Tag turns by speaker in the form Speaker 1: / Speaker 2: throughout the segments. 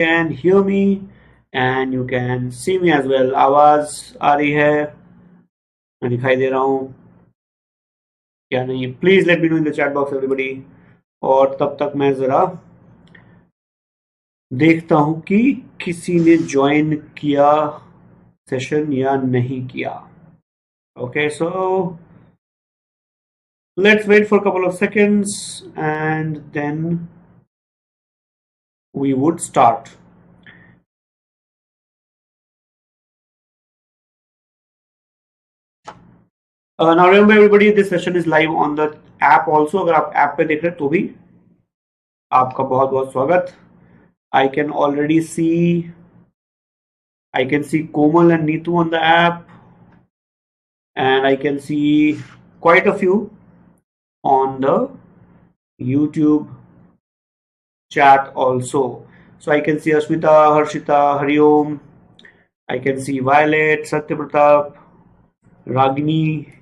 Speaker 1: can hear me and you can see me as well. आवाज आ रही है, मैं दिखाई दे रहा हूँ क्या नहीं? Please let me know in the chat box everybody. और तब तक मैं जरा देखता हूँ कि किसी ने ज्वाइन किया सेशन या नहीं किया। Okay, so let's wait for a couple of seconds and then we would start. Now remember everybody, this session is live on the app also. अगर आप ऐप पे देख रहे हैं तो भी आपका बहुत बहुत स्वागत। I can already see, I can see Komal and Neetu on the app, and I can see quite a few on the YouTube chat also. So I can see Ashmita, Harshita, Hariom, I can see Violet, Satya Pratap, Ragini,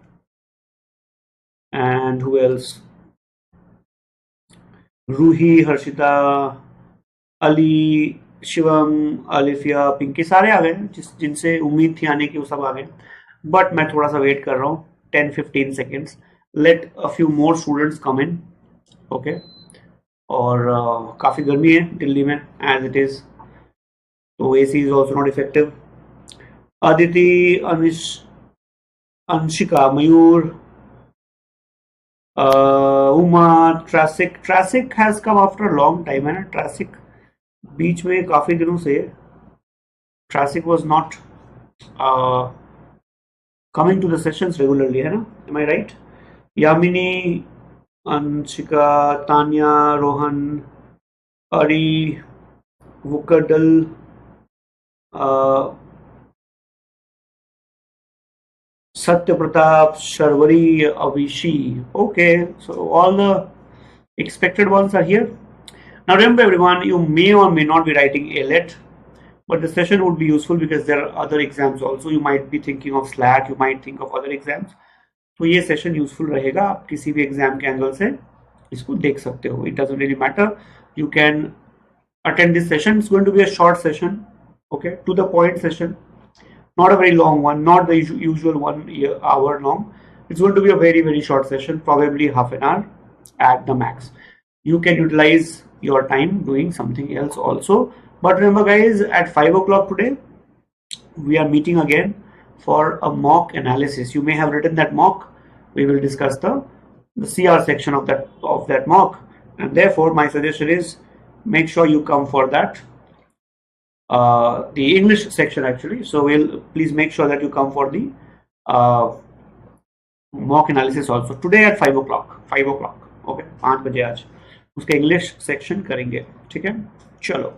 Speaker 1: and who else? Ruhi, Harshita, Ali, Shivam, Alifiya, Pinky, सारे आ गए जिनसे उम्मीद थी आने की, वो सब आ गए। बट मैं थोड़ा सा वेट कर रहा हूँ 10-15 seconds, let a few more students come in. Okay, और काफ़ी गर्मी है दिल्ली में एज इट इज़, तो AC is also not effective. Aditi, Anshika, Mayur, Uma, Trasik has come after long time, है ना? ट्रैसिक बीच में काफी दिनों से Trasik was not coming to the sessions regularly, है ना? Am I right? Yamini, Anshika, Tanya, Rohan, अरी, वुकडल, Satya Pratap, Sharwari, Avishi. Okay, so all the expected ones are here. Now remember everyone, you may or may not be writing AILET, but the session would be useful because there are other exams also. You might be thinking of SLAT, you might think of other exams. तो ये session useful रहेगा, आप किसी भी exam के angle से इसको देख सकते हो. It doesn't really matter. You can attend this session. It's going to be a short session, okay, to the point session. Not a very long one, not the usual 1 hour long. It's going to be a very, very short session, probably half an hour at the max. You can utilize your time doing something else also. But remember guys, at 5 o'clock today, we are meeting again for a mock analysis. You may have written that mock. We will discuss the CR section of that mock. And therefore, my suggestion is make sure you come for that. The English section actually, so please make sure that you come for the mock analysis also today at 5 o'clock. 5 o'clock, okay, 5 बजे आज उसका English section करेंगे, ठीक है? चलो,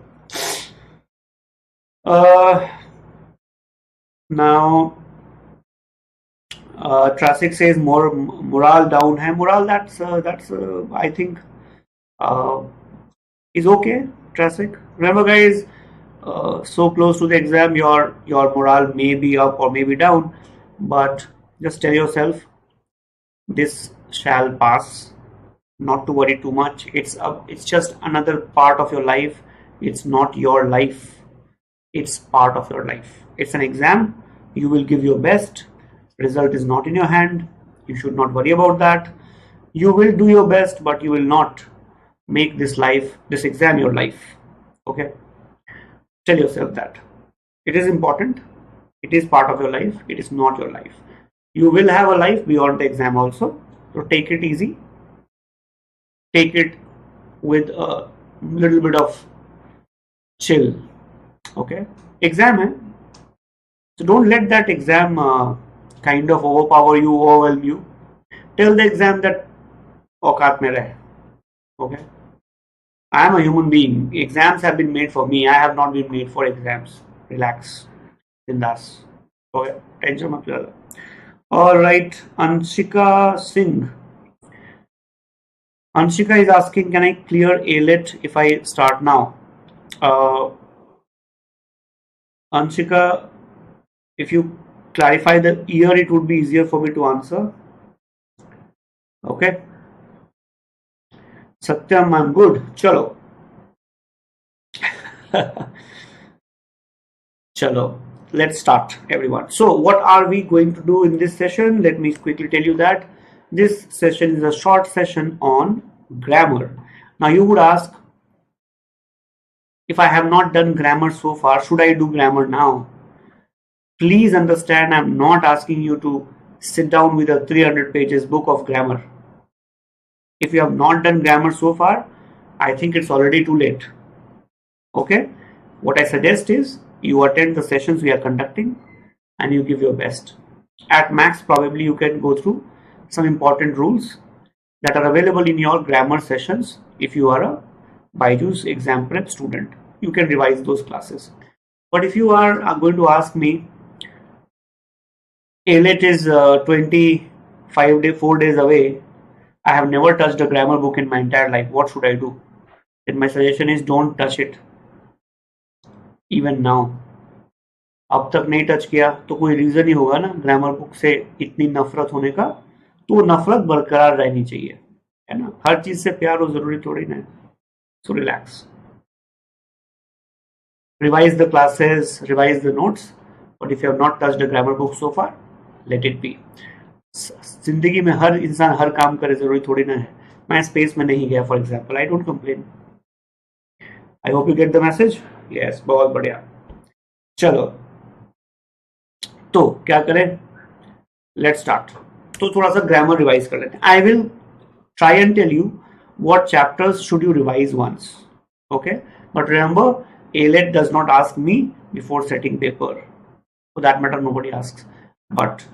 Speaker 1: now Traffic says more morale down है. Morale, that's I think is okay. Traffic, remember guys, so close to the exam, your morale may be up or may be down, but just tell yourself this shall pass. Not to worry too much. It's just another part of your life. It's not your life. It's part of your life. It's an exam. You will give your best. Result is not in your hand. You should not worry about that. You will do your best, but you will not make this exam your life. Okay? Tell yourself that. It is important. It is part of your life. It is not your life. You will have a life beyond the exam also. So take it easy. Take it with a little bit of chill. Okay? Exam hai. So don't let that exam kind of overpower you, overwhelm you. Tell the exam that औकात में रहे. Okay? I am a human being. Exams have been made for me. I have not been made for exams. Relax. Bindas. Okay? Tension mat low. All right. Anshika Singh. Anshika is asking, can I clear AILET if I start now? Anshika, if you clarify the year, it would be easier for me to answer. Okay. Satyam, I'm good. Chalo. Chalo, let's start, everyone. So, what are we going to do in this session? Let me quickly tell you that this session is a short session on grammar. Now, you would ask, if I have not done grammar so far, should I do grammar now? Please understand, I'm not asking you to sit down with a 300 pages book of grammar. If you have not done grammar so far, I think it's already too late. Okay? What I suggest is you attend the sessions we are conducting and you give your best. At max, probably you can go through some important rules that are available in your grammar sessions. If you are a BYJU'S Exam Prep student, you can revise those classes. But if you are going to ask me, AILET is 4 days away, I have never touched a grammar book in my entire life, what should I do? Then my suggestion is don't touch it. Even now. अब तक नहीं touch किया तो कोई reason ही होगा ना grammar book से इतनी नफरत होने का, तो वो नफरत बरकरार रहनी चाहिए, है ना? हर चीज से प्यार हो जरूरी थोड़ी ना है. So relax, revise the classes, revise the notes, but if you have not touched a grammar book so far, let it be. जिंदगी में हर इंसान हर काम करे जरूरी थोड़ी ना है. मैं स्पेस में नहीं गया for example, I don't complain. I hope you get the message. Yes, बहुत बढ़िया. चलो, तो क्या करें? Let's start. तो थोड़ा सा ग्रामर रिवाइज कर लेते हैं. I will try and tell you what chapters should you revise once. Okay, but remember, AILET does not ask me before setting paper. For that matter, nobody asks. But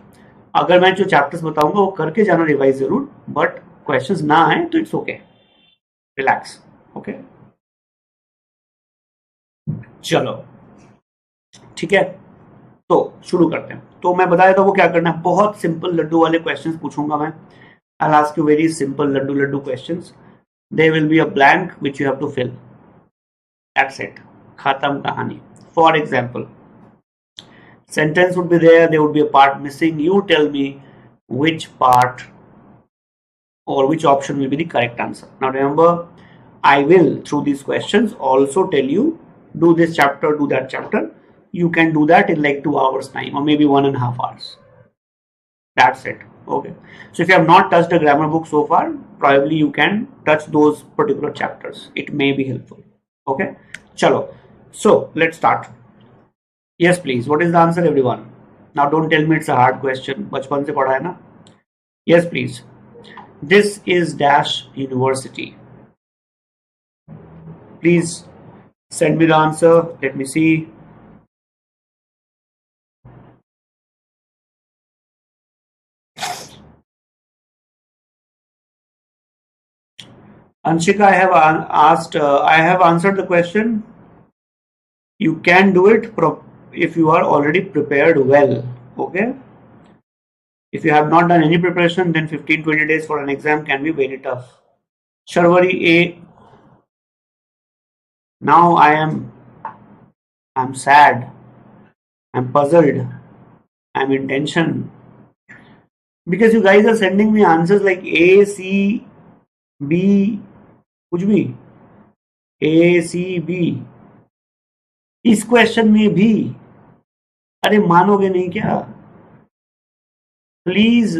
Speaker 1: अगर मैं जो chapters बताऊंगा वो करके जाना रिवाइज जरूर, but questions ना आए तो इट्स ओके. रिलैक्स. ओके, चलो ठीक है, तो शुरू करते हैं. तो मैं बता देता हूँ वो क्या करना है. बहुत सिंपल लड्डू वाले क्वेश्चंस पूछूंगा मैं. I will ask you very simple laddoo questions. There will be a blank which you have to fill. That's it. Khatam kahani. For example, sentence would be there, there would be a part missing. You tell me which part or which option will be the correct answer. Now remember, I will through these questions also tell you, do this chapter, do that chapter. You can do that in like 2 hours time or maybe 1.5 hours. That's it. Okay. So if you have not touched a grammar book so far, probably you can touch those particular chapters. It may be helpful. Okay. Chalo. So let's start. Yes, please. What is the answer, everyone? Now don't tell me it's a hard question. बचपन से पढ़ा है ना? Yes, please. This is dash university. Please send me the answer. Let me see. Anshika, I have asked. I have answered the question. You can do it if you are already prepared well. Okay, if you have not done any preparation, then 15-20 days for an exam can be very tough. Sharwari A, now I'm sad, I'm puzzled, I'm in tension because you guys are sending me answers like A, C, B, कुछ भी A, C, B. इस question में भी, अरे मानोगे नहीं क्या? Please,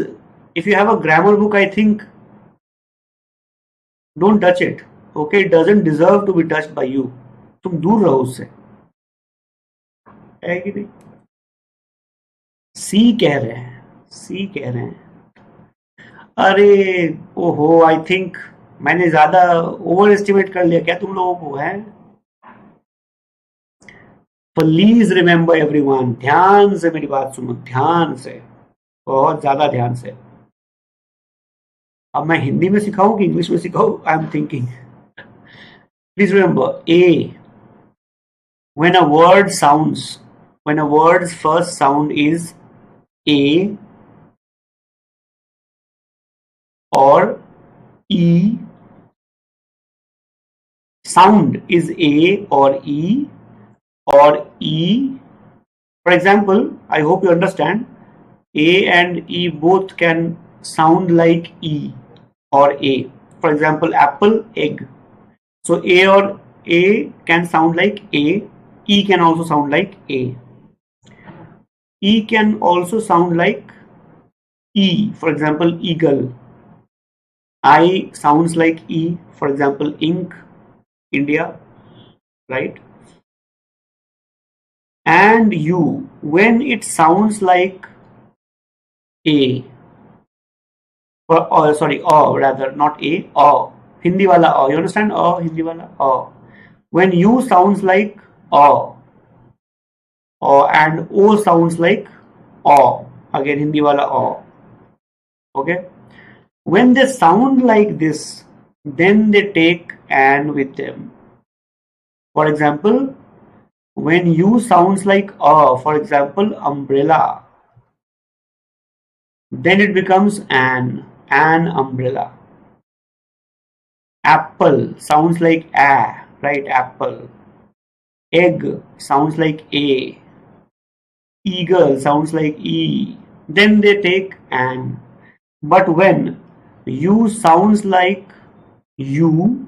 Speaker 1: if you have a grammar book, I think don't touch it. Okay, it doesn't deserve to be touched by you. तुम दूर रहो उससे, है कि नहीं? सी कह रहे हैं, सी कह रहे हैं. अरे ओहो, आई थिंक मैंने ज्यादा ओवर एस्टिमेट कर लिया क्या तुम लोगों को? है, प्लीज रिमेंबर एवरीवन, ध्यान से मेरी बात सुनो, ध्यान से, बहुत ज्यादा ध्यान से. अब मैं हिंदी में सिखाऊं कि इंग्लिश में सिखाऊं? I am thinking. Please remember, uh, when a word's first sound is A or E, sound is A or E or E. For example, I hope you understand, A and E both can sound like E or A. For example, apple, egg. So A or A can sound like A. E can also sound like A. E can also sound like E. For example, eagle. I sounds like E. For example, ink, India, right? And U, when it sounds like A, or sorry, rather, not A, Hindi wala you understand? Hindi wala When U sounds like and O sounds like again Hindi wala okay? When they sound like this, then they take an with them. For example, when U sounds like for example, umbrella, then it becomes an umbrella. Apple sounds like a, right? Apple. Egg sounds like a. Eagle sounds like e. Then they take an. But when you sounds like you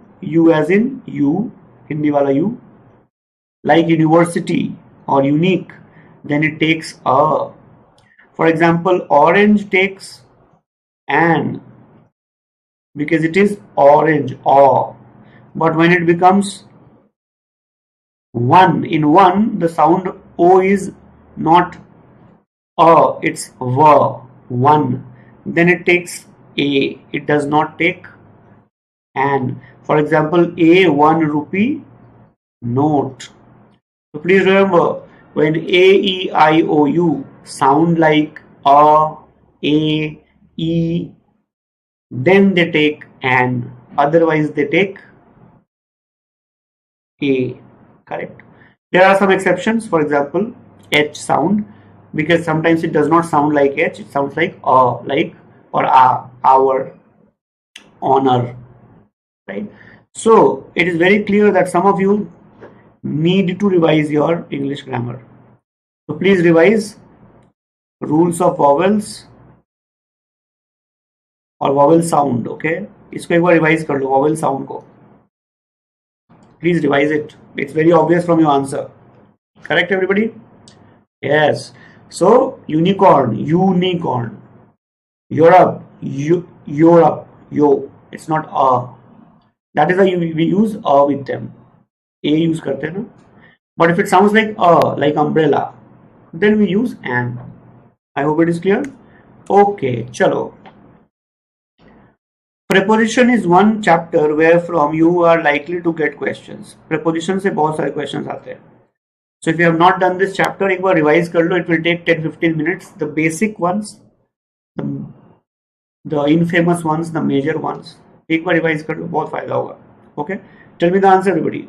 Speaker 1: as in you, Hindi wala you, like university or unique, then it takes a. For example, orange takes an because it is orange or. But when it becomes one, in one, the sound O is not it's one. Then it takes A. It does not take an. For example, a 1 rupee note. So please remember, when A, E, I, O, U sound like A, E, then they take an. Otherwise, they take A. Correct. There are some exceptions. For example, H sound, because sometimes it does not sound like H. It sounds like or our, honor, right? So it is very clear that some of you need to revise your English grammar. So please revise rules of vowels और vowel sound. Okay, इसको एक बार revise कर लो vowel sound को. Please revise it. It's very obvious from your answer. Correct, everybody? Yes. So unicorn, unicorn. Europe, Europe, yo. It's not a. That is why we use a with them. A use करते हैं ना. But if it sounds like a, like umbrella, then we use an. I hope it is clear. Okay, chalo. Preposition is one chapter where from you are likely to get questions. Preposition से बहुत सारे questions आते हैं. So if you have not done this chapter, एक बार revise कर लो. It will take 10-15 minutes. The basic ones, the infamous ones, the major ones. एक बार revise कर लो, बहुत फायदा होगा. Okay? Tell me the answer, everybody.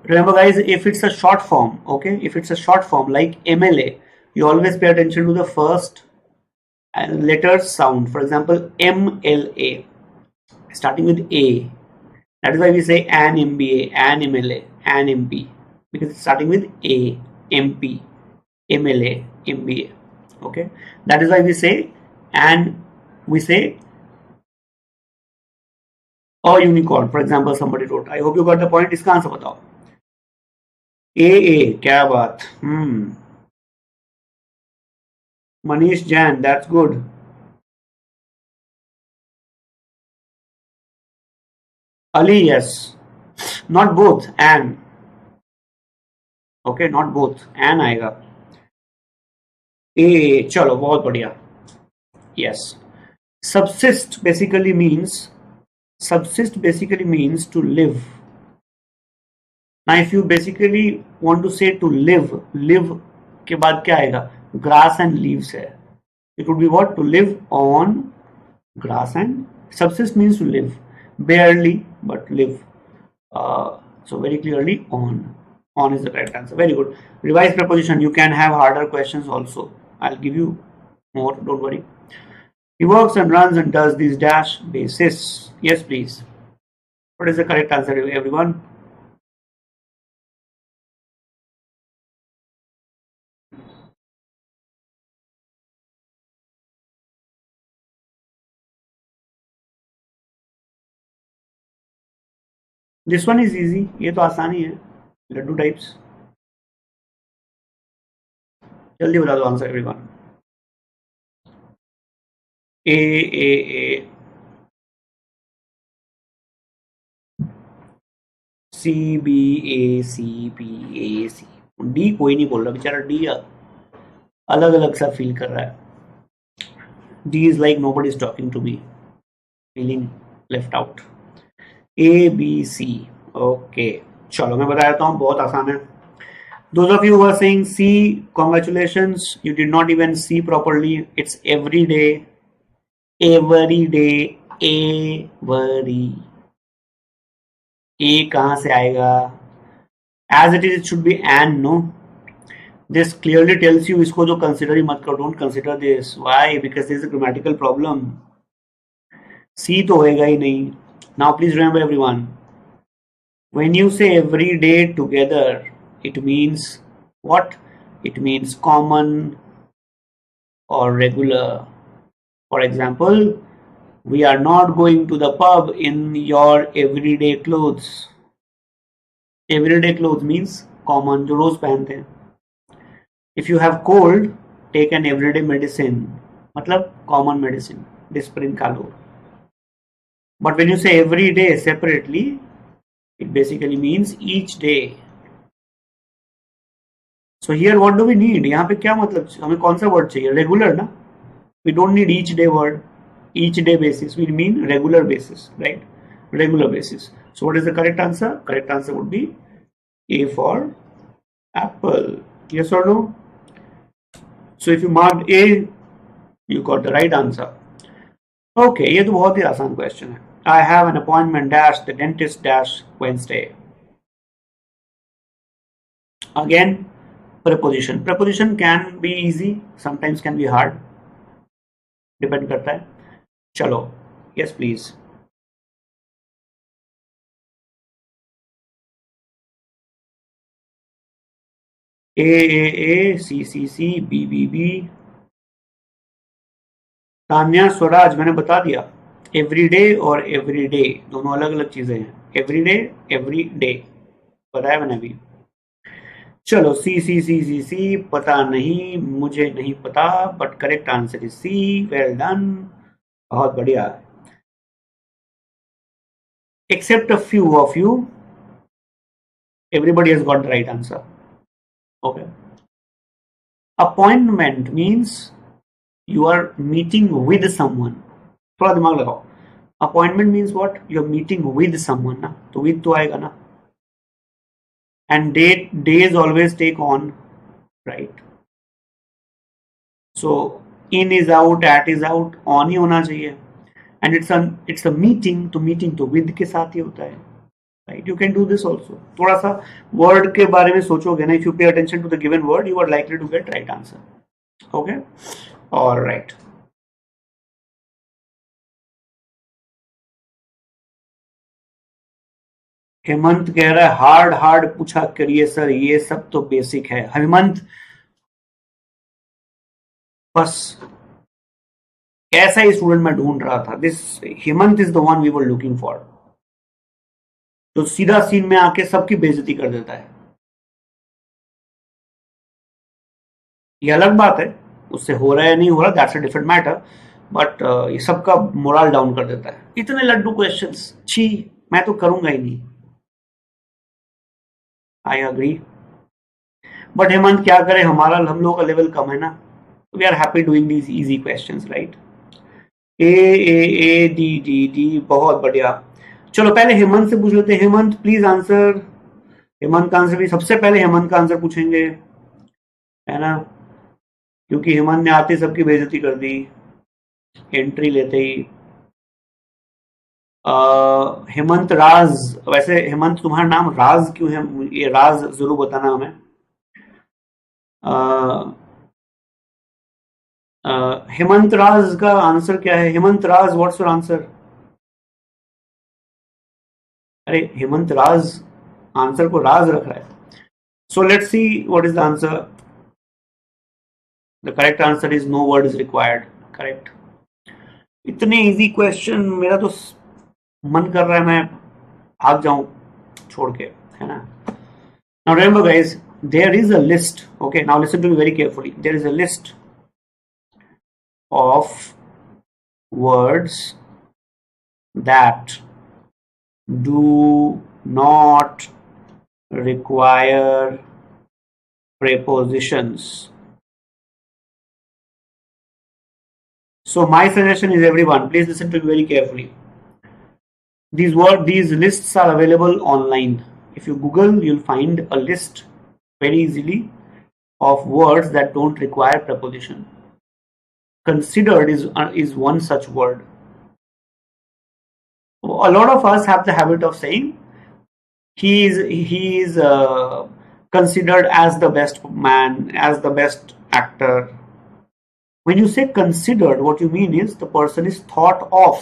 Speaker 1: Remember, guys, if it's a short form, okay, if it's a short form like MLA, you always pay attention to the first letter sound. For example, MLA, starting with A. That is why we say an MBA, an MLA, an MP, because it's starting with A, MP, MLA, MBA. Okay, that is why we say a unicorn. For example, somebody wrote. I hope you got the point. इसका answer बताओ. A, क्या बात. Manish Jan, that's good. Ali, yes. Not both, and. Okay, not both. And आएगा. A, चलो बहुत बढ़िया. Yes. Subsist basically means to live. Now if you basically want to say to live के बाद क्या आएगा? Grass and leaves है. It would be what? To live on grass, and subsist means to live. Barely, but live. So very clearly on. On is the correct answer. Very good. Revise preposition. You can have harder questions also. I'll give you more. Don't worry. He works and runs and does these dash basis. Yes, please. What is the correct answer, everyone? This one is easy, ये तो आसानी है, Laddu types. जल्दी बता दो answer everyone. ए ए ए, C B, ए C B, ए सी, D कोई नहीं बोल रहा बेचारा, डी अलग अलग सा फील कर रहा है। D is like nobody is talking to me, feeling left out. A B C, okay चलो मैं बता देता हूँ, बहुत आसान है। Those of you who are saying C, congratulations, you did not even see properly. It's every day, every day, every. A कहाँ से आएगा? As it is, it should be and, no? This clearly tells you इसको जो consider ही मत करो, don't consider this. Why? Because this is a grammatical problem. C तो होएगा ही नहीं. Now please remember everyone, when you say every day together, it means what? It means common or regular. For example, we are not going to the pub in your everyday clothes. Everyday clothes means common, जो रोज पहनते हैं. If you have cold, take an everyday medicine. मतलब common medicine. Disprin खा लो. But when you say every day separately, it basically means each day. So here what do we need? यहाँ पे क्या मतलब, हमें कौन सा वर्ड चाहिए? रेगुलर ना. We don't need each day word, each day basis. We mean regular basis, right? Regular basis. So what is the correct answer? Correct answer would be A for apple. Yes or no? So if you marked A, you got the right answer. Okay, ये तो बहुत ही आसान question है. I have an appointment dash the dentist dash Wednesday. Again, preposition. Preposition can be easy, sometimes can be hard. Depend करता है. चलो, yes please. A, C, B. Tanya, Swaraj, मैंने बता दिया. एवरीडे और एवरीडे दोनों अलग अलग चीजें हैं. एवरीडे, एवरीडे बताया मैंने अभी. चलो सी, पता नहीं, मुझे नहीं पता, but correct answer is C. Well done, बहुत बढ़िया. Except a few of you, everybody has got the right answer. Okay. Appointment means you are meeting with someone. थोड़ा दिमाग लगाओ. Appointment means what? You are meeting with someone ना, तो with तो आएगा ना. And days always take on, right? So in is out, at is out, on ही होना चाहिए. And it's a meeting, तो meeting तो with के साथ ही होता है. Right? You can do this also. थोड़ा सा word के बारे में सोचोगे ना, if you pay attention to the given word, you are likely to get right answer. Okay? All right. Hemant कह रहा है हार्ड पूछा करिए सर, ये सब तो बेसिक है. हेमंत, बस ऐसा ही स्टूडेंट मैं ढूंढ रहा था. This Hemant is the one we were looking for, जो सीधा सीन में आके सबकी बेइज्जती कर देता है. ये अलग बात है, उससे हो रहा है नहीं हो रहा, that's a different matter, but ये सबका मोरल डाउन कर देता है. इतने लड्डू क्वेश्चंस, छी, मैं तो करूंगा ही नहीं. आई अग्री, बट हेमंत क्या करें, हम लोगों का लेवल कम है ना. We are happy doing these easy questions, right. A D, बहुत बढ़िया. चलो पहले हेमंत से पूछ लेते हैं. Hemant please answer. हेमंत का आंसर भी सबसे पहले हेमंत का आंसर पूछेंगे, है ना, क्योंकि हेमंत ने आते सबकी बेइज्जती कर दी एंट्री लेते ही. हेमंत राज, वैसे हेमंत तुम्हारा नाम राज क्यों है, ये राज जरूर बताना हमें. हेमंत राज का आंसर क्या है? Hemant Raj, what's your answer? अरे हेमंत राज आंसर को राज रख रहा है. So let's see what is the answer. The correct answer is no word is required. Correct. इतने इजी क्वेश्चन, मेरा तो मन कर रहा है मैं भाग जाऊं. छोड़ के, है ना. Now remember guys, there is a list. Okay, now listen to me very carefully. There is a list of words that do not require prepositions. So my suggestion is, everyone, please listen to me very carefully. These lists are available online. If you Google, you'll find a list very easily of words that don't require preposition. Considered is one such word. A lot of us have the habit of saying he is considered as the best man, as the best actor. When you say considered, what you mean is the person is thought of.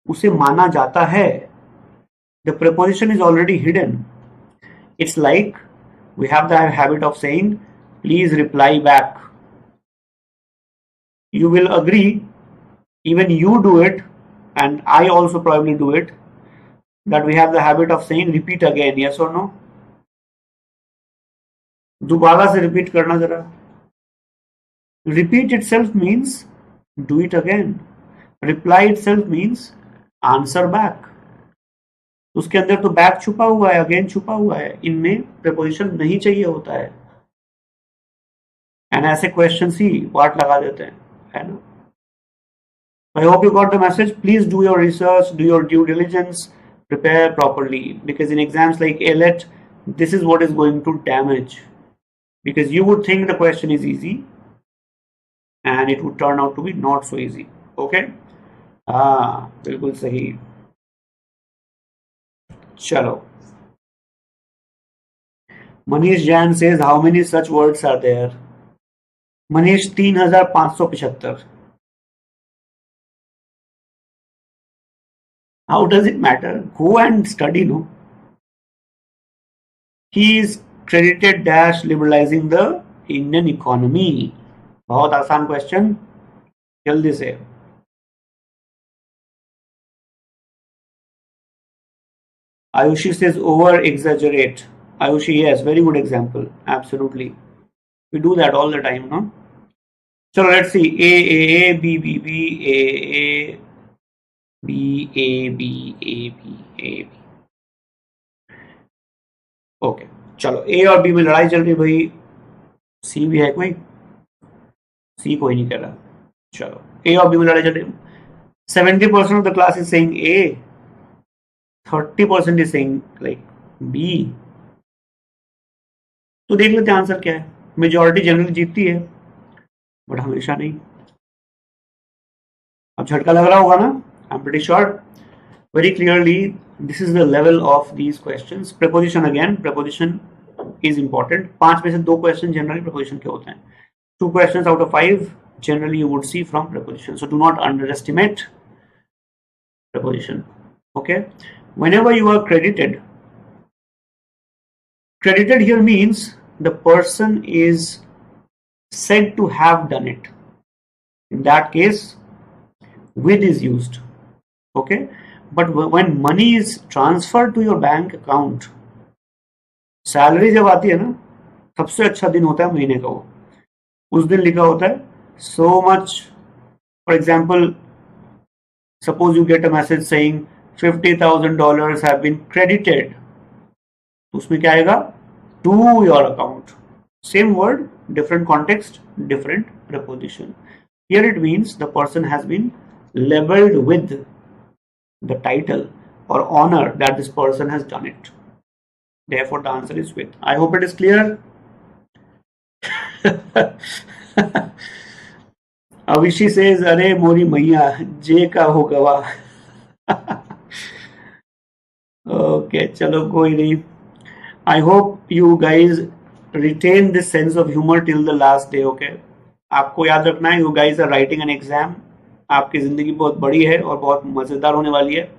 Speaker 1: उसे माना जाता है. The preposition is already hidden. It's like we have the habit of saying, please reply back. You will agree, even you do it, and I also probably do it, that we have the habit of saying repeat again. Yes or no? दोबारा से repeat करना जरा. Repeat itself means do it again. Reply itself means answer back. उसके अंदर तो back छुपा हुआ है, again छुपा हुआ है. इनमें preposition नहीं चाहिए होता है. And ऐसे questions ही part लगा देते हैं, है ना. I hope you got the message. Please do your research, do your due diligence, prepare properly, because in exams like AILET, this is what is going to damage. Because you would think the question is easy and it would turn out to be not so easy. Okay? बिल्कुल सही. चलो. Manish Jain says, how many such words are there? Manish, 3575. How does it matter? Go and study, no? He is credited dash liberalizing the Indian economy. बहुत आसान question, जल्दी से. Ayushi says over exaggerate. Ayushi, yes, very good example. Absolutely. We do that all the time, no? So let's see. A, B, B, B, A, B, A, B, A, B, A, B. Okay, चलो ए और B में लड़ाई चल रही है भाई. सी भी है कोई? सी कोई नहीं कर रहा. चलो ए और बी में लड़ाई चल रही है. 70% of the class is saying A, 30% is saying like B. तो देख लेते हैं आंसर क्या है. मेजॉरिटी जनरली जीतती है, बट हमेशा नहीं. अब झटका लग रहा होगा ना. I am pretty sure. Very clearly, this is the level of these questions. Preposition again. Preposition is important. 5 में से 2 question generally preposition के होते हैं. 2 questions out of 5 generally you would see from preposition. So do not underestimate preposition. Okay. Whenever you are credited here means the person is said to have done it. In that case, with is used. Okay. But when money is transferred to your bank account, salary जब आती है ना, सबसे अच्छा दिन होता है महीने का वो. उस दिन लिखा होता है so much. For example, suppose you get a message saying $50,000 have been credited. उसमें क्या आएगा? To your account. Same word, different context, different preposition. Here it means the person has been labeled with the title or honor that this person has done it. Therefore, the answer is with. I hope it is clear. Avishi says, "Arey mori maiya, J ka ho gawa." Okay, chalo koi nahi. I hope you guys retain this sense of humor till the last day. Okay, आपको याद रखना है, you guys are writing an exam. आपकी जिंदगी बहुत बड़ी है और बहुत मजेदार होने वाली है.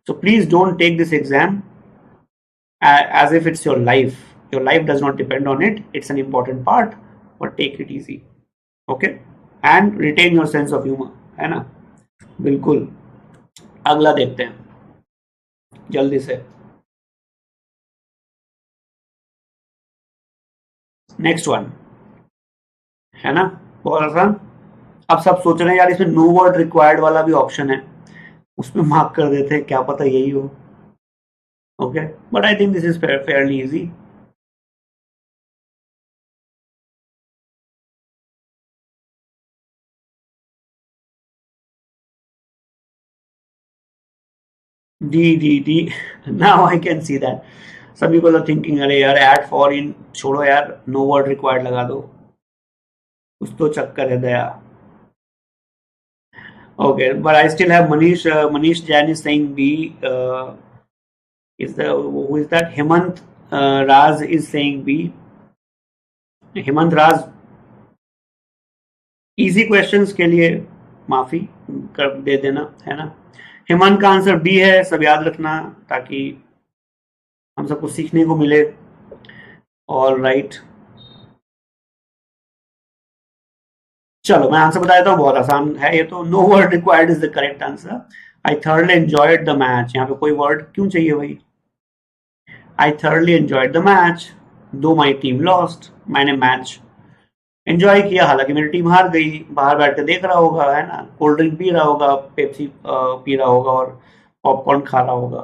Speaker 1: So please don't take this exam as if it's your life. Your life does not depend on it. It's an important part, but take it easy. Okay? And retain your sense of humor. है ना? बिल्कुल. अगला देखते हैं जल्दी से. Next one है ना, बहुत आसान। अब सब सोच रहे हैं यार इसमें नो वर्ड रिक्वायर्ड वाला भी ऑप्शन है, उसमें मार्क कर देते हैं, क्या पता यही हो। Okay, but I think this is fairly easy. D now I can see that सभी को तो थिंकिंग अरे यार एड फॉर इन छोड़ो यार, नो वर्ड रिक्वायर्ड लगा दो, कुछ तो चक्कर है Daya. Okay, but I still have Manish Jain is saying B. Is the who is that? Hemant Raz is saying B. Hemant Raz, easy questions के लिए माफी कर दे देना, है ना। हेमंत का आंसर बी है, सब याद रखना ताकि हम सबको सीखने को मिले। ऑल राइट, चलो मैं आंसर बता देता हूँ, बहुत आसान है ये तो। No word required is the correct answer. I thoroughly enjoyed the match, यहाँ पे कोई वर्ड क्यों चाहिए भाई। I thoroughly enjoyed the match though my team lost, मैंने मैच एंजॉय किया हालांकि मेरी टीम हार गई। बाहर बैठ के देख रहा होगा, है ना, कोल्ड ड्रिंक पी रहा होगा, पेप्सी पी रहा होगा और पॉपकॉर्न खा रहा होगा,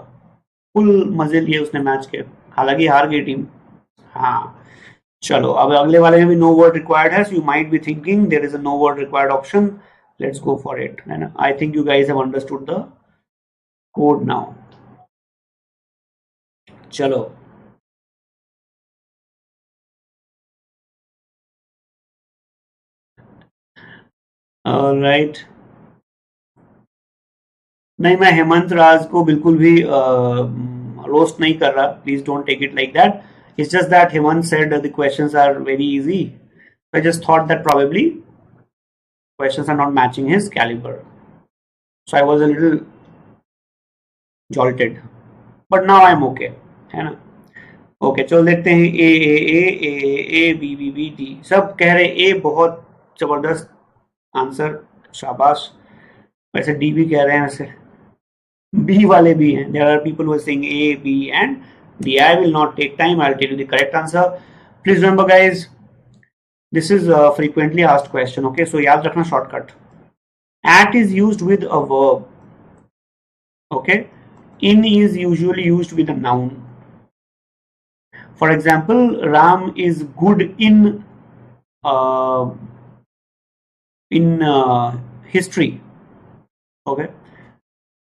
Speaker 1: फुल मजे लिए उसने मैच के, हालांकि हार गई टीम। हाँ, चलो अब अगले वाले में भी नो वर्ड रिक्वायर्ड है, so you might be thinking there is a no word required option, let's go for it, है ना। I think you guys have understood the code now. चलो ऑलराइट, नहीं मैं हेमंत राज को बिल्कुल भी रोस्ट नहीं कर रहा, please don't take it like that. It's just that Hemant said the questions are very easy, I just thought that probably questions are not matching his caliber, so I was a little jolted, but now I'm okay, है ना। Okay, चलो देखते हैं A B B B D, सब कह रहे ए बहुत जबरदस्त आंसर, शाबाश। वैसे डी भी कह रहे हैं, वैसे बी वाले भी हैं, there are people who are saying A, B and D. I will not take time, I'll tell you the correct answer. Please remember guys, this is a frequently asked question, okay, so याद रखना shortcut. At is used with a verb, okay. In is usually used with a noun. For example, Ram is good uh, in history, okay.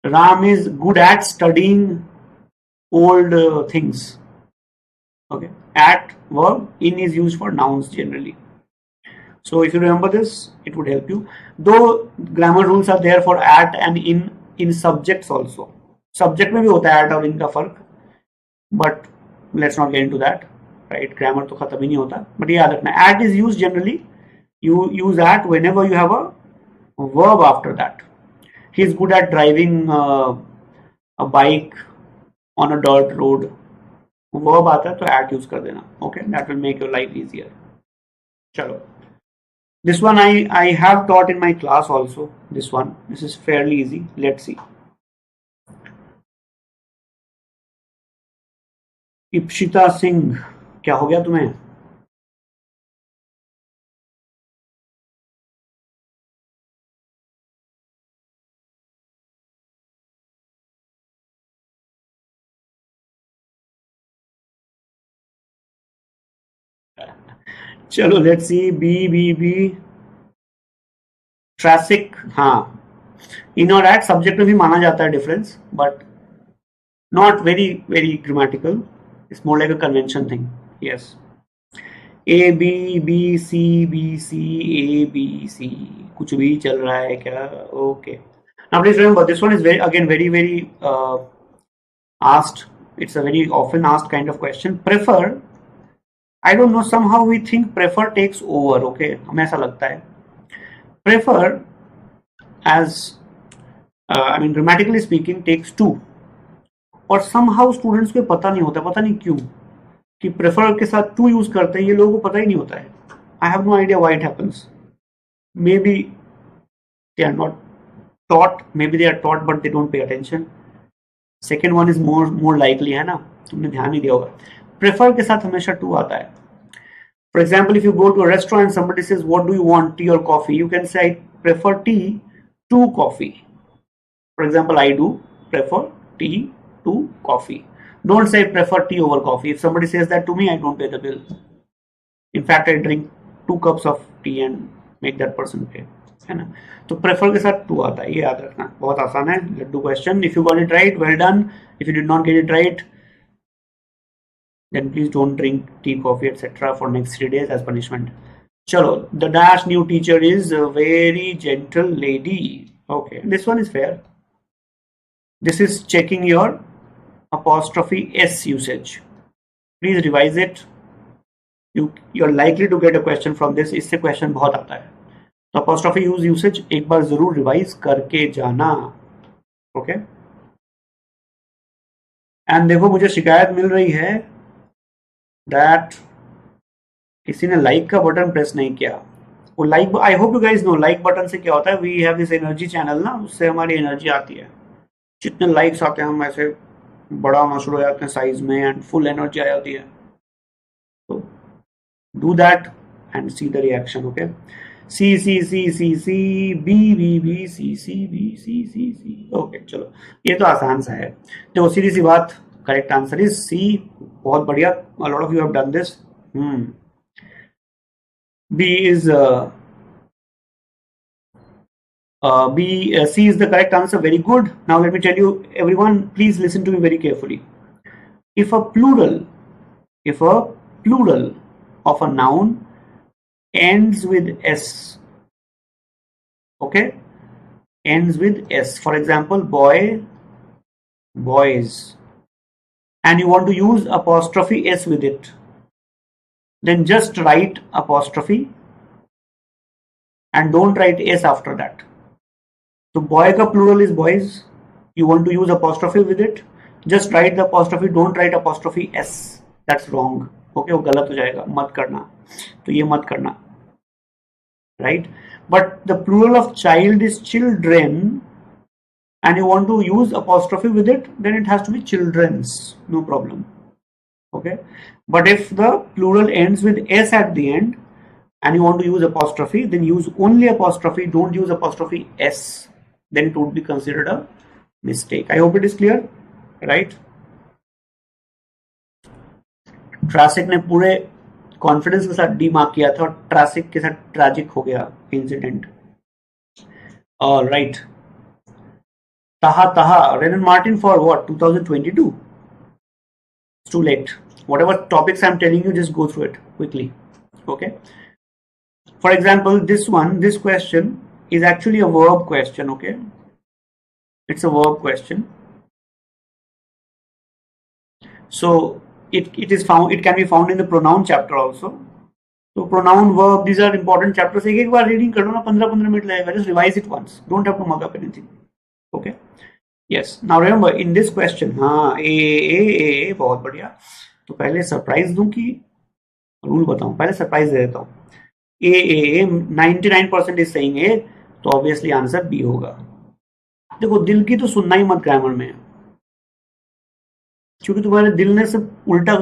Speaker 1: Ram is good at studying old things, okay. At verb, in is used for nouns generally. So if you remember this, it would help you. Though grammar rules are there for at and in subjects also. Subject में भी होता है at और in का फर्क, but let's not get into that, right? Grammar तो खत्म ही नहीं होता, but ये याद रखना, at is used generally. You use at whenever you have a verb after that. He is good at driving a bike on a dirt road. Verb आता है तो at use कर देना, okay? That will make your life easier. चलो, this one I have taught in my class also. This is fairly easy. Let's see. Ipshita Singh, क्या हो गया तुम्हें? चलो लेट्स सी, बी ट्रैफिक, हाँ, इन और एट सब्जेक्ट में भी माना जाता है difference, but not very very grammatical, it's more like a convention thing, yes. A B C A B C, कुछ भी चल रहा है क्या? Okay, now please remember this one is very again very asked, it's a very often asked kind of question. Prefer, I don't know, somehow we think prefer takes over, okay, हमें ऐसा लगता है। Prefer as I mean grammatically speaking takes two, और somehow students को पता नहीं होता, पता नहीं क्यों कि prefer के साथ to यूज करते हैं, ये लोगों को पता ही नहीं होता है। I have no idea why it happens. Maybe they are not taught, maybe they are taught but they don't pay attention. Second one is more likely, है ना, तुमने ध्यान नहीं दिया होगा। प्रेफर के साथ हमेशा टू आता है। For example, if you go to a restaurant and somebody says, what do you want, tea or coffee? You can say, I prefer tea to coffee. For example, I do prefer tea to coffee. Don't say prefer tea over coffee. If somebody says that to me, I don't pay the bill. In fact, I drink 2 cups of tea and make that person pay. है ना? तो prefer के साथ to आता है, ये याद रखना, बहुत आसान है. Let's do question. If you got it right, well done. If you did not get it right, then please don't drink tea, coffee, etc. for next 3 days as punishment. Chalo, the dash new teacher is a very gentle lady. Okay, this one is fair. This is checking your apostrophe s usage. Please revise it. You're likely to get a question from this. इससे question बहुत आता है. तो apostrophe use usage एक बार जरूर revise करके जाना. Okay. And देखो मुझे शिकायत मिल रही है that किसी ने लाइक का बटन प्रेस नहीं किया. वो like, I hope you guys know like button से क्या होता है. We have this energy channel ना, उससे हमारी एनर्जी आती है. जितने लाइक्स आते हैं हम ऐसे बड़ा होना शुरू हो जाते हैं साइज में एंड फुल एनर्जी आ जाती है. तो do that and see the reaction. Okay, C C C C C B B B C C B C C C. Okay चलो, ये तो आसान सा है. तो सीधी सी बात, करेक्ट आंसर इज सी. बहुत बढ़िया, a lot of you have done this. B is C is the correct answer. Very good. Now let me tell you, everyone, please listen to me very carefully. If a plural of a noun ends with s, okay, ends with s. For example, boy, boys, and you want to use apostrophe s with it, then just write apostrophe and don't write s after that. So boy का plural is boys. You want to use apostrophe with it, just write the apostrophe, don't write apostrophe s. That's wrong. Okay, वो गलत हो जाएगा, मत करना. तो ये मत करना, right? But the plural of child is children, and you want to use apostrophe with it, then it has to be children's, no problem. Okay, but if the plural ends with s at the end and you want to use apostrophe, then use only apostrophe, don't use apostrophe s. Then it would be considered a mistake. I hope it is clear, right? Triassic ने पूरे confidence के साथ D mark किया था और Triassic के साथ tragic हो गया incident. Alright. Taha, Renan Martin for what? 2022? It's too late. Whatever topics I'm telling you, just go through it quickly. Okay. For example, this question is actually a verb question. Okay. It's a verb question. So it can be found in the pronoun chapter also. So pronoun, verb, these are important chapters. एक बार reading कर लो ना, 15 minute लगेगा. Just revise it once. Don't have to mug up anything. Okay. Yes. Now remember in this question, हाँ ए बहुत बढ़िया. तो पहले surprise दूं कि रूल बताऊं? पहले सरप्राइज दे देता हूं. ए 99% इज सेइंग ए, तो ऑब्वियसली आंसर बी होगा. देखो, दिल की तो सुनना ही मत ग्रामर में, क्योंकि तुम्हारे दिल ने सब उल्टा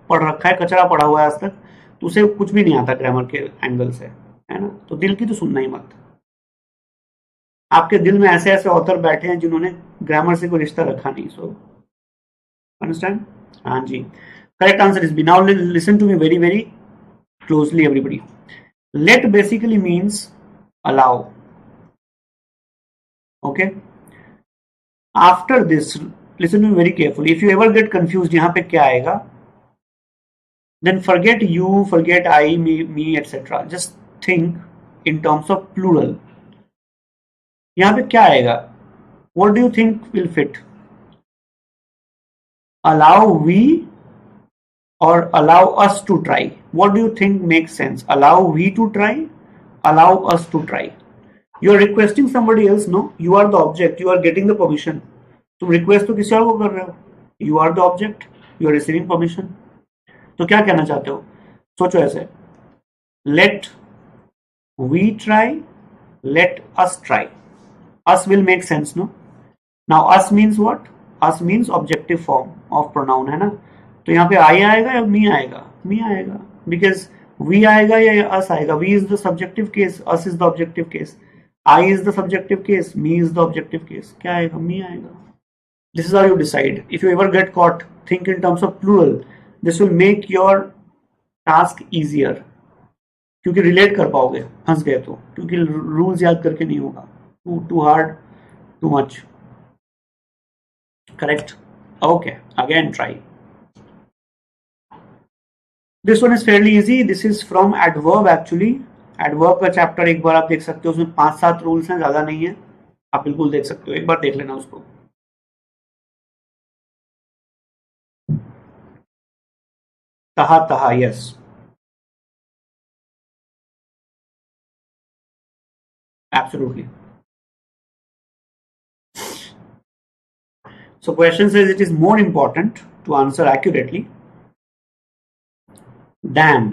Speaker 1: पढ़ रखा है, कचरा पढ़ा हुआ है आज तक, तो उसे कुछ भी नहीं आता ग्रामर के एंगल से, है ना. तो दिल की तो सुनना ही मत. आपके दिल में ऐसे ऐसे ऑथर बैठे हैं जिन्होंने ग्रामर से कोई रिश्ता रखा नहीं. So understand? हाँ जी. Correct answer is B. Now listen to me very very closely everybody. Let basically means allow. Okay. After this listen to me very carefully. If you ever get confused यहां पे क्या आएगा, then forget you, forget I, me etcetera. Just think in terms of plural. यहां पे क्या आएगा? What do you think will fit? Allow we or allow us to try? What do you think makes sense? Allow we to try? Allow us to try? You are requesting somebody else, no? You are the object. You are getting the permission. तुम request तो किसी और को कर रहे हो. You are the object. You are receiving permission. तो क्या कहना चाहते हो? सोचो ऐसे. Let we try. Let us try. Us will make sense, no? Now us means what? Us means objective form of pronoun, है ना. तो यहाँ पे I आएगा या me आएगा? Me आएगा, because वी आएगा या अस आएगा? We is the subjective case, us is the objective case, I is the subjective case, me is the objective case. क्या आएगा? मी आएगा. This is how you decide. If you ever get caught, think in terms of plural. This will make your task easier. क्योंकि relate कर पाओगे फंस गए तो, क्योंकि रूल्स याद करके नहीं होगा. Too hard, too much. Correct. Okay, again try. This one is fairly easy. This is from adverb. Actually adverb का चैप्टर एक बार आप देख सकते हो, उसमें 5-7 रूल्स हैं, ज्यादा नहीं है. आप बिल्कुल देख सकते हो, एक बार देख लेना उसको. तहा तहा, yes. Absolutely. So question says it is more important to answer accurately than.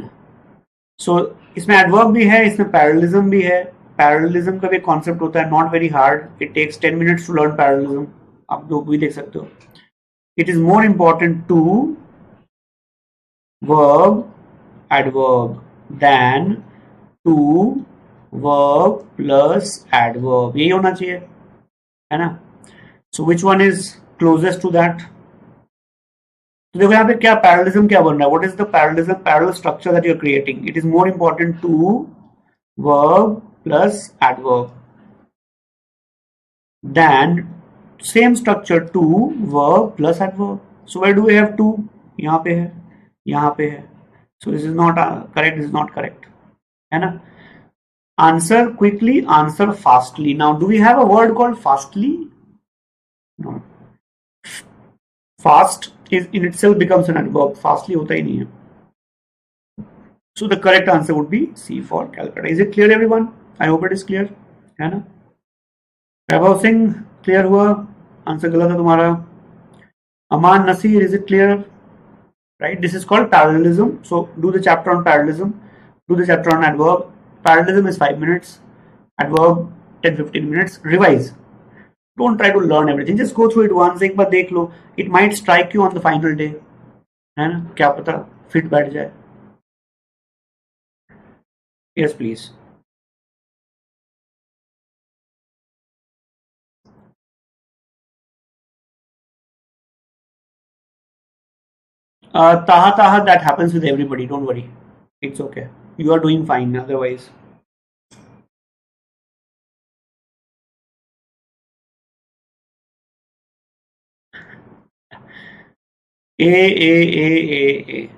Speaker 1: So इसमें adverb भी है, इसमें parallelism भी है. Parallelism का भी concept होता है, not very hard. It takes 10 minutes to learn parallelism. आप लोग भी देख सकते हो. It is more important to verb adverb than to verb plus adverb. यही होना चाहिए, है ना? So which one is closest to that? तो देखो यहाँ पे क्या पैरेललिज्म क्या बन रहा है. What is the parallelism, parallel structure that you're creating? It is more important to verb plus adverb than same structure to verb plus adverb. So where do we have to? यहाँ पे है, यहाँ पे है. So this is not correct. This is not correct, है ना? Answer quickly, answer fastly. Now do we have a word called fastly? No. Fast is in itself becomes an adverb. Fastly होता ही नहीं है. So the correct answer would be C for Calcutta. Is it clear, everyone? I hope it is clear. है ना? वैभव Singh clear हुआ? Answer गलत है तुम्हारा. Aman Nasir, is it clear? Right? This is called parallelism. So do the chapter on parallelism. Do the chapter on adverb. Parallelism is 5 minutes. Adverb 10-15 minutes. Revise. Don't try to learn everything. Just go through it once. एक बार देख लो. It might strike you on the final day. है ना? क्या पता fit बैठ जाए. Yes, please. Taha taha, that happens with everybody. Don't worry. It's okay. You are doing fine otherwise. A.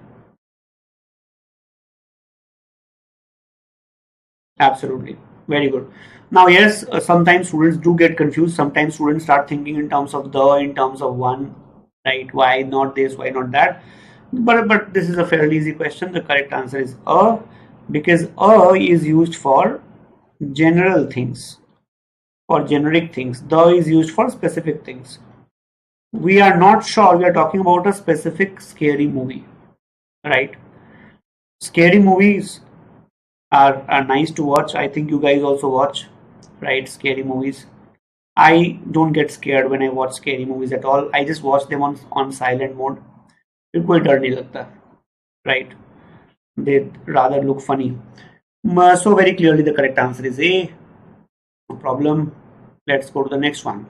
Speaker 1: Absolutely. Very good. Now, yes, sometimes students do get confused. Sometimes students start thinking in terms of the, in terms of one, right? Why not this? Why not that? But this is a fairly easy question. The correct answer is a, because a is used for general things, for generic things. The is used for specific things. We are not sure. We are talking about a specific scary movie, right? Scary movies are nice to watch. I think you guys also watch, right? Scary movies. I don't get scared when I watch scary movies at all. I just watch them on silent mode. फिर कोई डर नहीं लगता, right? They rather look funny. So very clearly the correct answer is A. No problem. Let's go to the next one.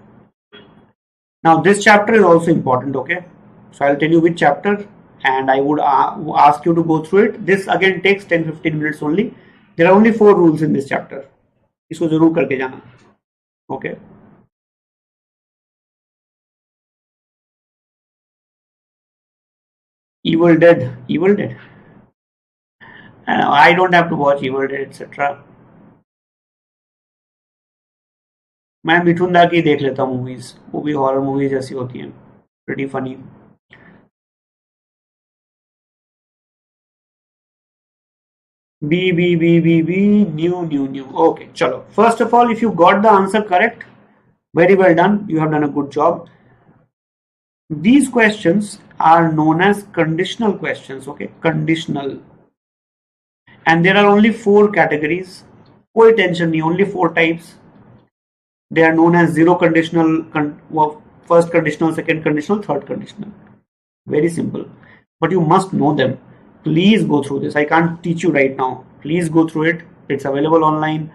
Speaker 1: Now this chapter is also important, okay? So I'll tell you which chapter and I would ask you to go through it. This again takes 10-15 minutes only. There are only 4 rules in this chapter. इसको जरूर करके जाना, okay? Evil Dead. I don't have to watch Evil Dead, etc. मैं मिठुन दा की देख लेता हूँ मूवीज. वो भी हॉरर मूवीज जैसी होती हैं. Pretty funny. B, new. Okay, chalo. First of all, if you got the answer correct, very well done. You have done a good job. These questions are known as conditional questions, okay? Conditional. And there are only 4 categories. कोई tension नहीं, only 4 types. They are known as zero conditional, first conditional, second conditional, third conditional. Very simple. But you must know them. Please go through this. I can't teach you right now. Please go through it. It's available online.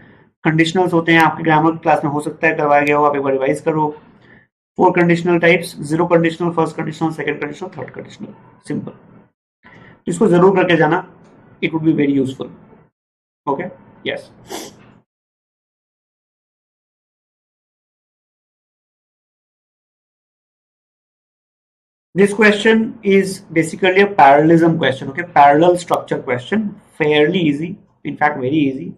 Speaker 1: Conditionals होते हैं आपके grammar class में, हो सकता है करवाया गया हो, आप एक बार रिवाइज करो. 4 conditional types, 0 conditional, first conditional, second conditional, third conditional. Simple. इसको जरूर करके जाना. It would be very useful. Okay? Yes. This question is basically a parallelism question. Okay, parallel structure question. Fairly easy. In fact, very easy.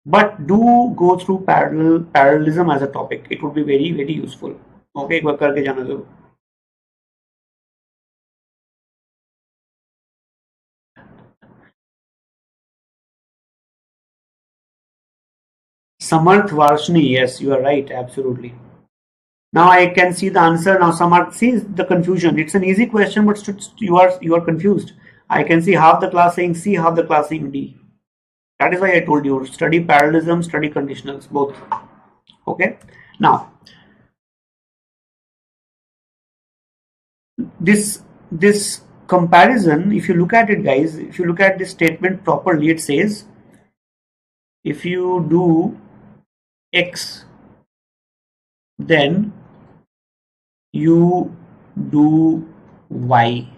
Speaker 1: But do go through parallelism as a topic. It would be very, very useful. Okay, एक बार करके जाना जरूर. Samarth Varshni, yes, you are right, absolutely. Now I can see the answer. Now Samarth, see the confusion. It's an easy question, but you are confused. I can see half the class saying C, half the class saying D. That is why I told you, study parallelism, study conditionals, both. Okay. Now, this comparison, if you look at it, guys, if you look at this statement properly, it says, if you do X, then you do Y,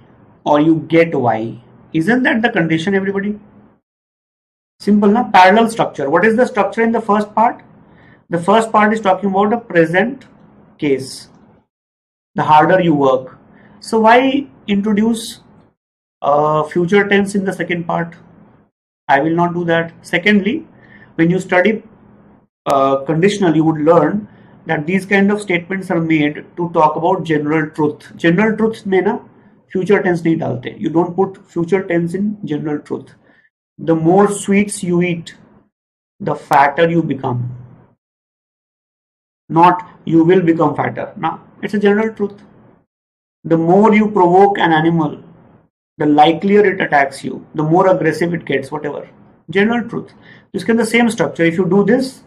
Speaker 1: or you get Y. Isn't that the condition, everybody? Simple, na? Parallel structure. What is the structure in the first part? The first part is talking about a present case. The harder you work. So why introduce future tense in the second part? I will not do that. Secondly, when you study conditional, you would learn that these kind of statements are made to talk about general truth. General truth में ना future tense नहीं डालते. You don't put future tense in general truth. The more sweets you eat, the fatter you become. Not you will become fatter. No, it's a general truth. The more you provoke an animal, the likelier it attacks you, the more aggressive it gets, whatever. General truth. This can the same structure. If you do this,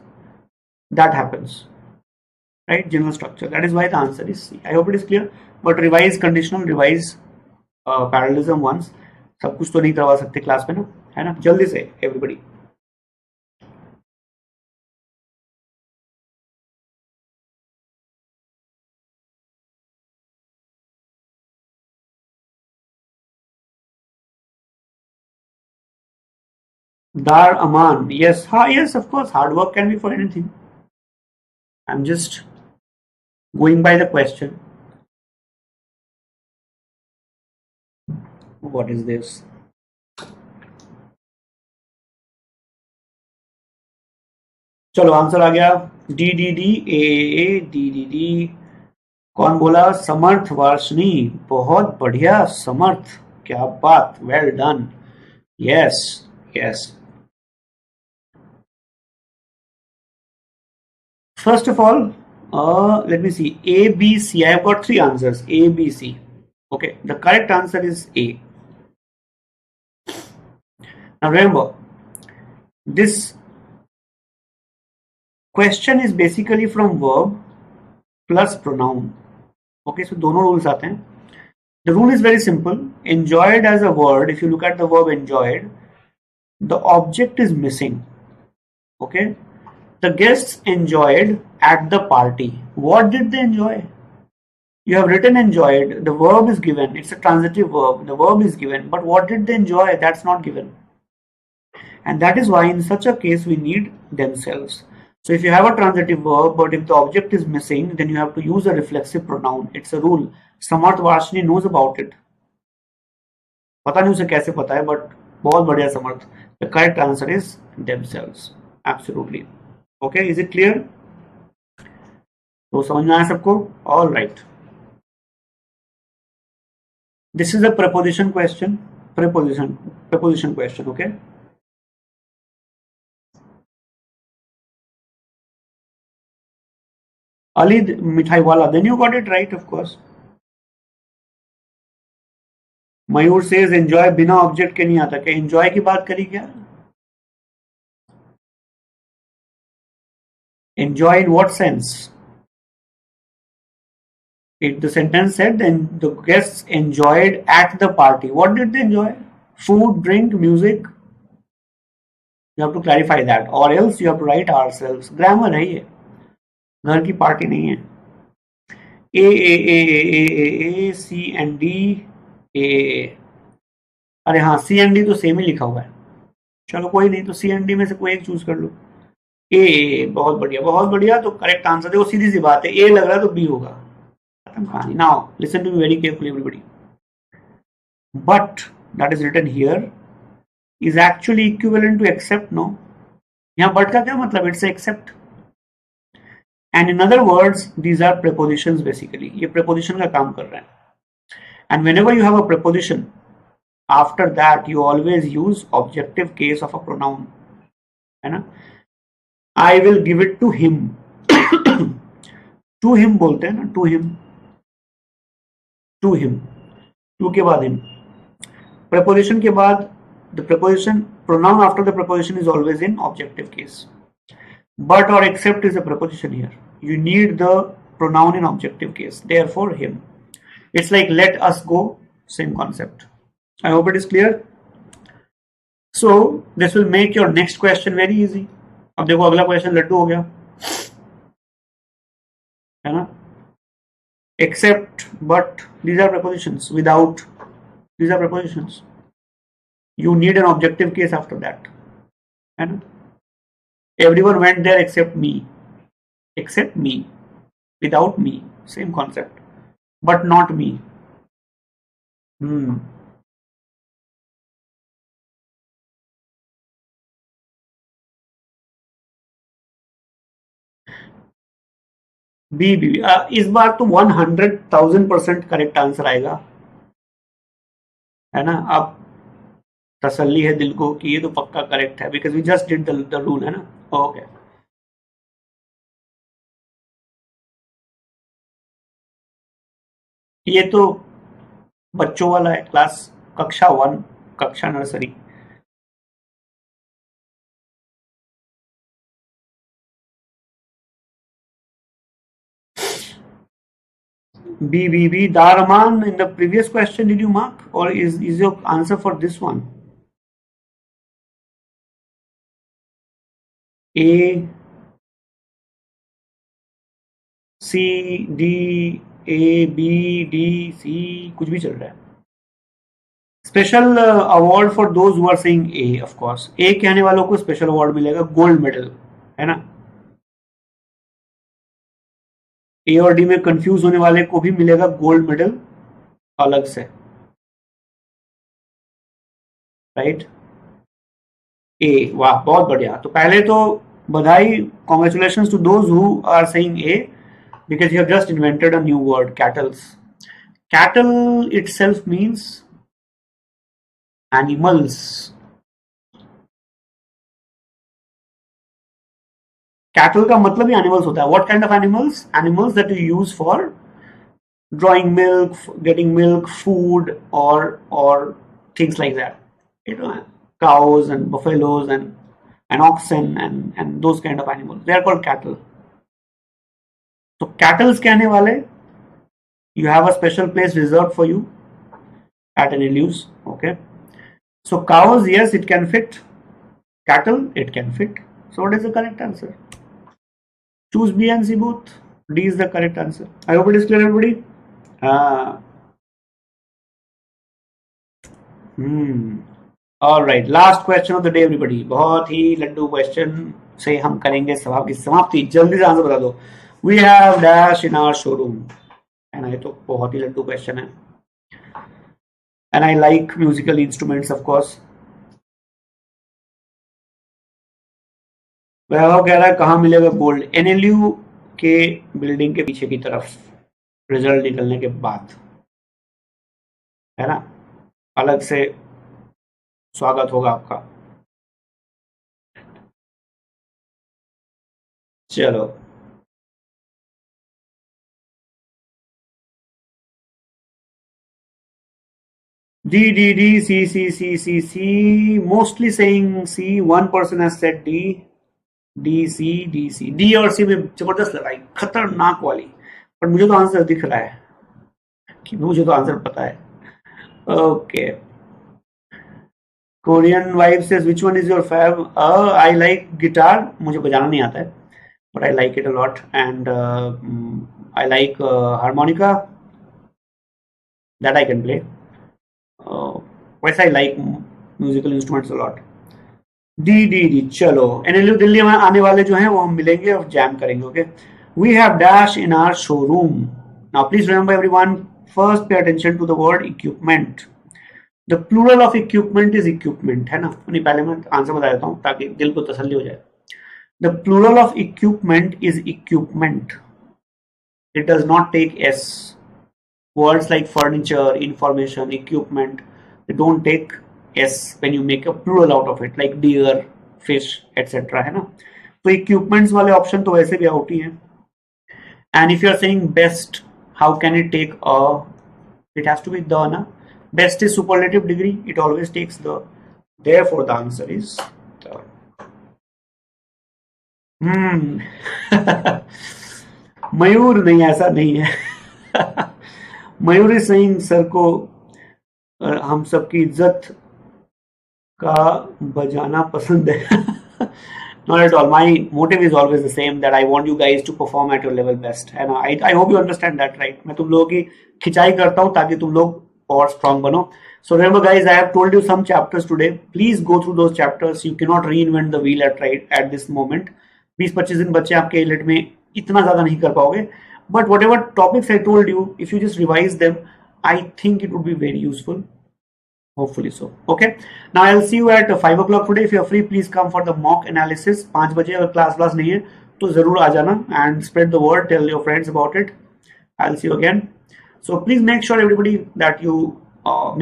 Speaker 1: that happens. Right? General structure. That is why the answer is C. I hope it is clear. But revise conditional, revise parallelism once. सब कुछ तो नहीं करवा सकते class में ना, है ना? जल्दी से everybody. Dar Aman. Yes, yes, of course. Hard work can be for anything. I'm just going by the question. What is this? चलो आंसर आ गया. D D D A D D D. कौन बोला? समर्थ वार्षणी. बहुत बढ़िया समर्थ, क्या बात. Well done. Yes yes. First of all, let me see. A, B, C. I have got 3 answers. A, B, C. Okay, the correct answer is A. Now remember, this question is basically from verb plus pronoun. Okay, so दोनों rules आते हैं. The rule is very simple. Enjoyed as a word, if you look at the verb enjoyed, the object is missing. Okay. The guests enjoyed at the party. What did they enjoy? You have written enjoyed. The verb is given. It's a transitive verb. The verb is given. But what did they enjoy? That's not given. And that is why in such a case we need themselves. So if you have a transitive verb, but if the object is missing, then you have to use a reflexive pronoun. It's a rule. Samarth Varshini knows about it. पता नहीं उसे कैसे पता है, but बहुत बढ़िया समर्थ. The correct answer is themselves. Absolutely. Okay, is it clear? तो समझ में आया सबको? All right. This is a preposition question. Preposition question. Okay. Ali Mithai Wala. Then you got it right, of course. Mayur says enjoy बिना object के नहीं आता. क्या enjoy की बात करी क्या? Enjoy in what sense? The sentence said then the guests enjoyed at the party. What did they enjoy? food, drink, music. You have to clarify that, or else you have to write ourselves. Grammar है ये, घर की party नहीं है. A C and D A. अरे हाँ, C and D तो same ही लिखा हुआ है. चलो कोई नहीं, तो C and D में से कोई एक चूज कर लो. ए, बहुत बढ़िया बहुत बढ़िया. तो करेक्ट आंसर देखो, सीधी सी बात है, ए लग रहा है तो बी होगा. खत्म कहानी. Now listen to me very carefully everybody. But that is written here is actually equivalent to accept. No, यहाँ but का क्या मतलब? It's accept. And in other words, these are prepositions basically. ये preposition का काम कर रहे हैं. And whenever you have a preposition, after that you always use objective case of a pronoun. है ना? I will give it to him. To him बोलते हैं ना, to him. To him. To के बाद him. Preposition के बाद the preposition, pronoun after the preposition is always in objective case. But or except is a preposition here. You need the pronoun in objective case. Therefore, him. It's like let us go. Same concept. I hope it is clear. So this will make your next question very easy. अब देखो अगला question Laddu हो गया, है ना? Except, but these are prepositions. Without, these are prepositions. You need an objective case after that. And everyone went there except me. Except me. Without me. Same concept. But not me. B B इस बार तो 100,000% correct answer आएगा, है ना? अब तसल्ली है दिल को कि ये तो पक्का करेक्ट है, because we just did the rule, है ना? ओके. ये तो बच्चों वाला है, क्लास कक्षा 1, कक्षा nursery. B. Darman, in the previous question, did you mark, or is your answer for this one? A, C, D, A, B, D, C, कुछ भी चल रहा है. Special award for those who are saying A. Of course A कहने वालों को special award मिलेगा, gold medal, है ना? ए और डी में कंफ्यूज होने वाले को भी मिलेगा गोल्ड मेडल अलग से, राइट? ए, वाह बहुत बढ़िया. तो पहले तो बधाई, congratulations to those who are saying A, because you have just invented a new word, cattles. Cattle itself means animals. Cattle का मतलब ही animals होता है. What kind of animals? Animals that you use for drawing milk, getting milk, food, or things like that. You know, cows and buffaloes and oxen and those kind of animals. They are called cattle. So cattles कहने वाले, you have a special place reserved for you at an illusion. Okay. So cows, yes, it can fit. Cattle, it can fit. So what is the correct answer? Choose B and C both. D is the correct answer. I hope it is clear, everybody. All right. Last question of the day, everybody. बहुत ही Laddu question से हम करेंगे सभा की समाप्ति. जल्दी से answer बता दो. We have dash in our showroom. And ये तो बहुत ही लड्डू question है. And I like musical instruments, of course. वैभव कह रहा है कहाँ मिलेगा गोल्ड? NLU के बिल्डिंग के पीछे की तरफ, रिजल्ट निकलने के बाद, है ना? अलग से स्वागत होगा आपका. चलो, D, C. Mostly saying C. One person has said D. D और C में जबरदस्त लड़ाई, खतरनाक वाली. पर मुझे तो आंसर दिख रहा है कि मुझे तो आंसर पता है. Okay. Korean wife says, which one is your fav? I like guitar. मुझे बजाना नहीं आता है, but I like it a lot. And I like harmonica, that I can play. वैसे I like musical instruments a lot. D चलो NLU Delhi में आने वाले जो हैं वो हम मिलेंगे और जैम करेंगे. Okay, we have dash in our showroom. Now please remember everyone, first pay attention to the word equipment. The plural of equipment is equipment, है ना. नहीं, पहले मैं आंसर बता देता हूँ ताकि दिल को तसल्ली हो जाए. The plural of equipment is equipment. It does not take S. Words like furniture, information, equipment, they don't take s when you make a plural out of it, like deer, fish, etc. है ना. तो equipments वाले option तो वैसे भी out ही हैं. And if you are saying best, how can it take a? It has to be the, ना. Best is superlative degree. It always takes the. Therefore, the answer is the. मयूर नहीं, ऐसा नहीं है. Mayuri Singh sir को हम सबकी इज्जत का बजाना पसंद है. Not at all. My motive is always the same, that I want you guys to perform at your level best. And I hope you understand that, right? मैं तुम लोगों की खिंचाई करता हूँ ताकि तुम लोग और strong बनो. So remember guys, I have told you some chapters today. Please go through those chapters. You cannot reinvent the wheel at this moment. 20-25 दिन बच्चे आपके AILET में इतना ज़्यादा नहीं कर पाओगे. But whatever topics I told you, if you just revise them, I think it would be very useful. Hopefully so. Okay. Now I'll see you at 5 o'clock today. If you're free, please come for the mock analysis. 5 बजे अगर class नहीं है तो जरूर आ जाना and spread the word. Tell your friends about it. I'll see you again. So please make sure everybody that you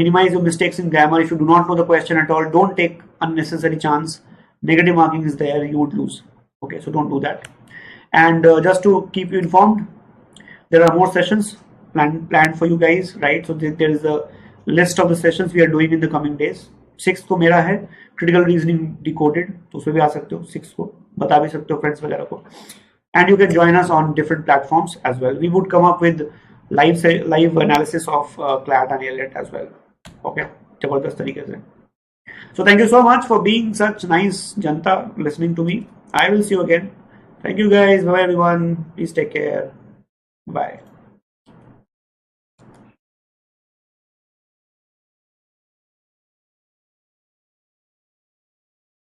Speaker 1: minimize your mistakes in grammar. If you do not know the question at all, don't take unnecessary chance. Negative marking is there. You would lose. Okay. So don't do that. And just to keep you informed, there are more sessions planned for you guys, right? So there is a list of the sessions we are doing in the coming days. 6th को मेरा है critical reasoning decoded, तो उसमें भी आ सकते हो. 6th को बता भी सकते हो friends वगैरह को. And you can join us on different platforms as well. We would come up with live analysis of CLAT and AILET as well. Okay, जबरदस्त तरीके से. So thank you so much for being such nice Janata listening to me. I will see you again. Thank you guys. Bye everyone. Please take care. Bye.